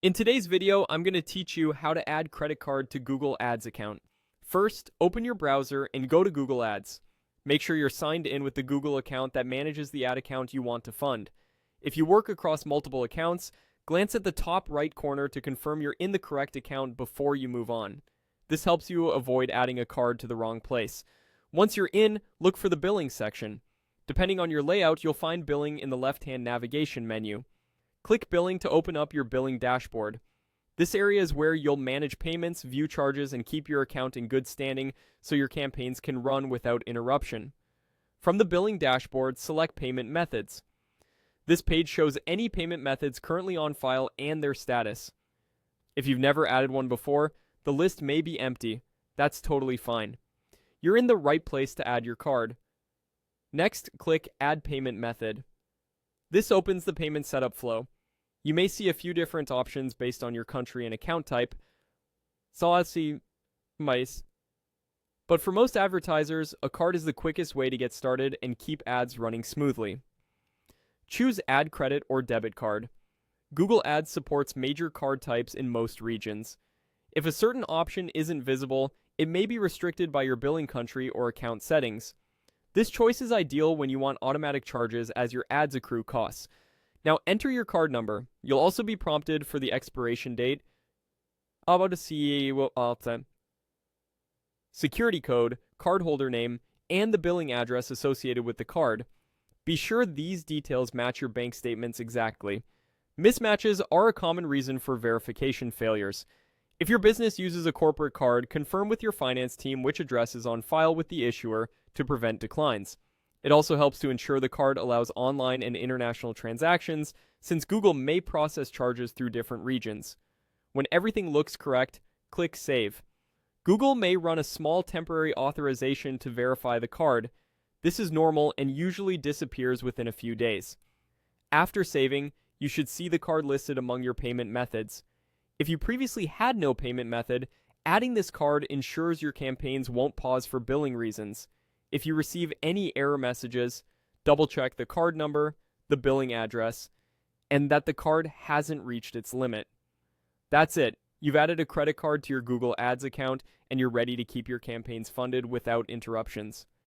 In today's video, I'm going to teach you how to add credit card to Google Ads account. First, open your browser and go to Google Ads. Make sure you're signed in with the Google account that manages the ad account you want to fund. If you work across multiple accounts, glance at the top right corner to confirm you're in the correct account before you move on. This helps you avoid adding a card to the wrong place. Once you're in, look for the billing section. Depending on your layout, you'll find billing in the left-hand navigation menu. Click Billing to open up your billing dashboard. This area is where you'll manage payments, view charges, and keep your account in good standing so your campaigns can run without interruption. From the billing dashboard, select Payment Methods. This page shows any payment methods currently on file and their status. If you've never added one before, the list may be empty. That's totally fine. You're in the right place to add your card. Next, click Add Payment Method. This opens the payment setup flow. You may see a few different options based on your country and account type. But for most advertisers, a card is the quickest way to get started and keep ads running smoothly. Choose Add Credit or Debit Card. Google Ads supports major card types in most regions. If a certain option isn't visible, it may be restricted by your billing country or account settings. This choice is ideal when you want automatic charges as your ads accrue costs. Now enter your card number. You'll also be prompted for the expiration date, security code, cardholder name, and the billing address associated with the card. Be sure these details match your bank statements exactly. Mismatches are a common reason for verification failures. If your business uses a corporate card, confirm with your finance team which address is on file with the issuer to prevent declines. It also helps to ensure the card allows online and international transactions, since Google may process charges through different regions. When everything looks correct, click Save. Google may run a small temporary authorization to verify the card. This is normal and usually disappears within a few days. After saving, you should see the card listed among your payment methods. If you previously had no payment method, adding this card ensures your campaigns won't pause for billing reasons. If you receive any error messages, double-check the card number, the billing address, and that the card hasn't reached its limit. That's it. You've added a credit card to your Google Ads account, and you're ready to keep your campaigns funded without interruptions.